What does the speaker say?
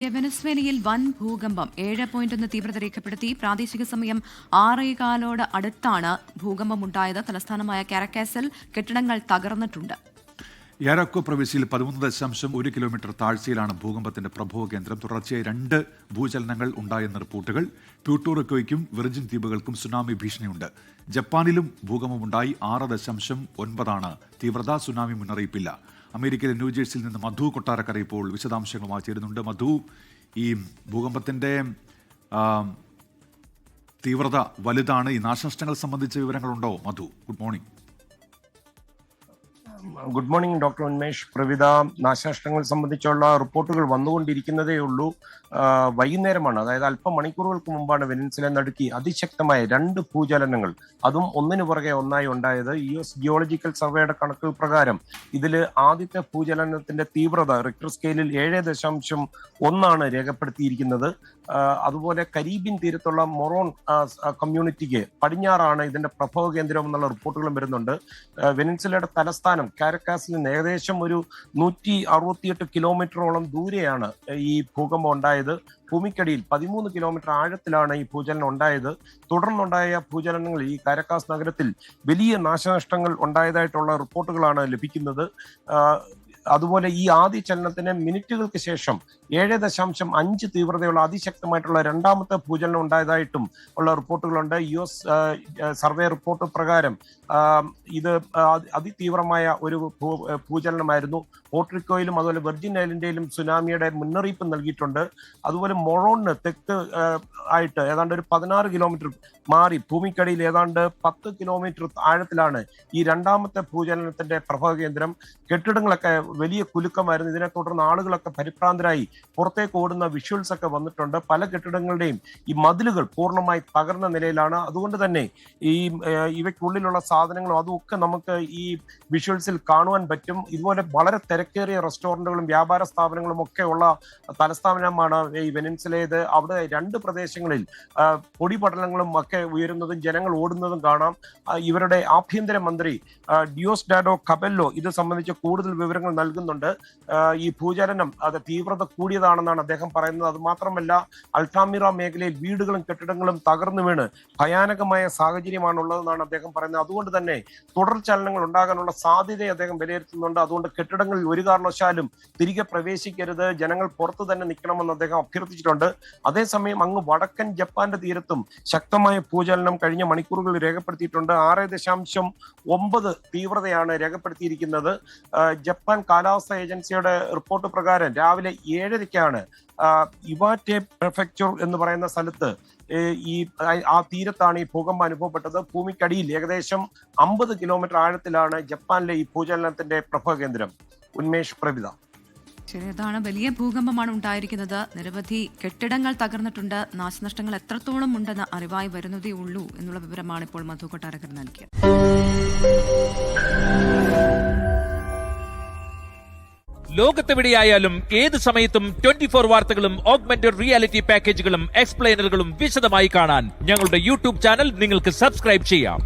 വെനസ്വേലയിൽ വൻ ഭൂകമ്പം 7.1 തീവ്രത രേഖപ്പെടുത്തി. പ്രാദേശിക സമയം 6:15 അടുത്താണ് ഭൂകമ്പമുണ്ടായത്. തലസ്ഥാനമായ കാരക്കാസിൽ കെട്ടിടങ്ങൾ തകർന്നിട്ടുണ്ട്. യാരാക്കോ പ്രവിശ്യയിൽ 13.1 കിലോമീറ്റർ താഴ്ചയിലാണ് ഭൂകമ്പത്തിന്റെ പ്രഭവ കേന്ദ്രം. തുടർച്ചയായി 2 ഭൂചലനങ്ങൾ ഉണ്ടായെന്ന റിപ്പോർട്ടുകൾ. പ്യൂട്ടോറിക്കോയ്ക്കും വിർജിൻ ദ്വീപുകൾക്കും സുനാമി ഭീഷണിയുണ്ട്. ജപ്പാനിലും ഭൂകമ്പമുണ്ടായി. 6.9 തീവ്രത. സുനാമി മുന്നറിയിപ്പില്ല. അമേരിക്കയിലെ ന്യൂജേഴ്സിയിൽ നിന്ന് മധു കൊട്ടാരക്കര ഇപ്പോൾ വിശദാംശങ്ങളുമായി ചേരുന്നുണ്ട്. മധു, ഈ ഭൂകമ്പത്തിന്റെ തീവ്രത വലുതാണ്. ഈ നാശനഷ്ടങ്ങൾ സംബന്ധിച്ച വിവരങ്ങളുണ്ടോ Madhu? Good morning. Good morning doctor Unmesh. പ്രവിധ നാശനഷ്ടങ്ങൾ സംബന്ധിച്ചുള്ള റിപ്പോർട്ടുകൾ വന്നുകൊണ്ടിരിക്കുന്നതേ ഉള്ളൂ. വൈകുന്നേരമാണ്, അതായത് അല്പം മണിക്കൂറുകൾക്ക് മുമ്പാണ് വെനസ്വേല നടുക്കി അതിശക്തമായ 2 ഭൂചലനങ്ങൾ, അതും ഒന്നിനു പുറകെ ഒന്നായി ഉണ്ടായത്. US ജിയോളജിക്കൽ സർവേയുടെ കണക്കുകൾ പ്രകാരം ഇതിൽ ആദ്യത്തെ ഭൂചലനത്തിന്റെ തീവ്രത റിക്ടർ സ്കെയിലിൽ 7.1 രേഖപ്പെടുത്തിയിരിക്കുന്നത്. അതുപോലെ കരീബിയൻ തീരത്തുള്ള മൊറോൺ കമ്മ്യൂണിറ്റിക്ക് പടിഞ്ഞാറാണ് ഇതിന്റെ പ്രഭവ കേന്ദ്രം എന്നുള്ള റിപ്പോർട്ടുകളും വരുന്നുണ്ട്. വെനസ്വേലയുടെ തലസ്ഥാനം കാരക്കാസിൽ നിന്ന് ഏകദേശം ഒരു 168 കിലോമീറ്ററോളം ദൂരെയാണ് ഈ ഭൂകമ്പം ഉണ്ടായത്. ഭൂമിക്കടിയിൽ 13 കിലോമീറ്റർ ആഴത്തിലാണ് ഈ ഭൂചലനം ഉണ്ടായത്. തുടർന്നുണ്ടായ ഭൂചലനങ്ങൾ ഈ കാരക്കാസ് നഗരത്തിൽ വലിയ നാശനഷ്ടങ്ങൾ ഉണ്ടായതായിട്ടുള്ള റിപ്പോർട്ടുകളാണ് ലഭിക്കുന്നത്. അതുപോലെ ഈ ആദ്യ ചലനത്തിന് മിനിറ്റുകൾക്ക് ശേഷം 7.5 തീവ്രതയുള്ള അതിശക്തമായിട്ടുള്ള രണ്ടാമത്തെ ഭൂചലനം ഉണ്ടായതായിട്ടും ഉള്ള റിപ്പോർട്ടുകളുണ്ട്. US സർവേ റിപ്പോർട്ട് പ്രകാരം ഇത് അതിതീവ്രമായ ഒരു ഭൂചലനമായിരുന്നു. പോർട്ടറിക്കോയിലും അതുപോലെ വെർജിൻ ഐലൻഡിലും സുനാമിയുടെ മുന്നറിയിപ്പ് നൽകിയിട്ടുണ്ട്. അതുപോലെ മൊറോണിന് തെക്ക് ആയിട്ട് ഏതാണ്ട് ഒരു 16 കിലോമീറ്റർ മാറി ഭൂമിക്കടിയിൽ ഏതാണ്ട് 10 കിലോമീറ്റർ ആഴത്തിലാണ് ഈ രണ്ടാമത്തെ ഭൂചലനത്തിന്റെ പ്രഭവ കേന്ദ്രം. കെട്ടിടങ്ങളൊക്കെ വലിയ കുലുക്കമായിരുന്നു. ഇതിനെ തുടർന്ന് ആളുകളൊക്കെ പരിഭ്രാന്തരായി പുറത്തേക്ക് ഓടുന്ന വിഷ്വൽസ് ഒക്കെ വന്നിട്ടുണ്ട്. പല കെട്ടിടങ്ങളുടെയും ഈ മതിലുകൾ പൂർണ്ണമായി തകർന്ന നിലയിലാണ്. അതുകൊണ്ട് തന്നെ ഇവയ്ക്കുള്ളിലുള്ള സാധനങ്ങളും അതുമൊക്കെ നമുക്ക് ഈ വിഷ്വൽസിൽ കാണുവാൻ പറ്റും. ഇതുപോലെ വളരെ തിരക്കേറിയ റെസ്റ്റോറന്റുകളും വ്യാപാര സ്ഥാപനങ്ങളും ഒക്കെ ഉള്ള തലസ്ഥാനമാണ് ഈ വെനസ്വേലയത്. അവിടെ 2 പ്രദേശങ്ങളിൽ പൊടിപടലങ്ങളും ഒക്കെ ഉയരുന്നതും ജനങ്ങൾ ഓടുന്നതും കാണാം. ഇവരുടെ ആഭ്യന്തര മന്ത്രി ഡിയോസ്ഡാഡോ കബെല്ലോ ഇത് സംബന്ധിച്ച് കൂടുതൽ വിവരങ്ങൾ നൽകുന്നുണ്ട്. ഈ ഭൂചലനം അത് തീവ്രത കൂടിയതാണെന്നാണ് അദ്ദേഹം പറയുന്നത്. അത് മാത്രമല്ല, അൾട്ടാമിറ മേഖലയിൽ വീടുകളും കെട്ടിടങ്ങളും തകർന്നു വീണ് ഭയാനകമായ സാഹചര്യമാണുള്ളതെന്നാണ് അദ്ദേഹം പറയുന്നത്. അതുകൊണ്ട് തന്നെ തുടർ ചലനങ്ങൾ ഉണ്ടാകാനുള്ള സാധ്യതയെ അദ്ദേഹം വിലയിരുത്തുന്നുണ്ട്. അതുകൊണ്ട് കെട്ടിടങ്ങളിൽ ഒരു കാരണവശാലും തിരികെ പ്രവേശിക്കരുത്, ജനങ്ങൾ പുറത്തു തന്നെ നിൽക്കണമെന്ന് അദ്ദേഹം അഭ്യർത്ഥിച്ചിട്ടുണ്ട്. അതേസമയം അങ്ങ് വടക്കൻ ജപ്പാന്റെ തീരത്തും ശക്തമായ ഭൂചലനം കഴിഞ്ഞ മണിക്കൂറുകളിൽ രേഖപ്പെടുത്തിയിട്ടുണ്ട്. 6.9 തീവ്രതയാണ് രേഖപ്പെടുത്തിയിരിക്കുന്നത്. ജപ്പാൻ കാലാവസ്ഥാ ഏജൻസിയുടെ റിപ്പോർട്ട് പ്രകാരം രാവിലെ 7:00 ഇവാറ്റെ പ്രിഫെക്ചർ എന്ന് പറയുന്ന സ്ഥലത്ത് ആ തീരത്താണ് ഈ ഭൂകമ്പം അനുഭവപ്പെട്ടത്. ഭൂമിക്കടിയിൽ ഏകദേശം 50 കിലോമീറ്റർ ആഴത്തിലാണ് ജപ്പാനിലെ ഈ ഭൂചലനത്തിന്റെ പ്രഭവ കേന്ദ്രം. ഉന്മേഷ്, പ്രവിധ. ചെറിയതാണ്, വലിയ ഭൂകമ്പമാണ് ഉണ്ടായിരിക്കുന്നത്. നിരവധി കെട്ടിടങ്ങൾ തകർന്നിട്ടുണ്ട്. നാശനഷ്ടങ്ങൾ എത്രത്തോളം ഉണ്ടെന്ന് അറിവായി വരുന്നതേ ഉള്ളൂ എന്നുള്ള വിവരമാണ് ഇപ്പോൾ മധു കൊട്ടാരക്കര നൽകിയത്. ലോകത്തെവിടെയായാലും ഏത് സമയത്തും 24 വാർത്തകളും ഓഗ്മെന്റഡ് റിയാലിറ്റി പാക്കേജുകളും എക്സ്പ്ലെയിനറുകളും വിശദമായി കാണാൻ ഞങ്ങളുടെ YouTube ചാനൽ നിങ്ങൾക്ക് സബ്സ്ക്രൈബ് ചെയ്യാം.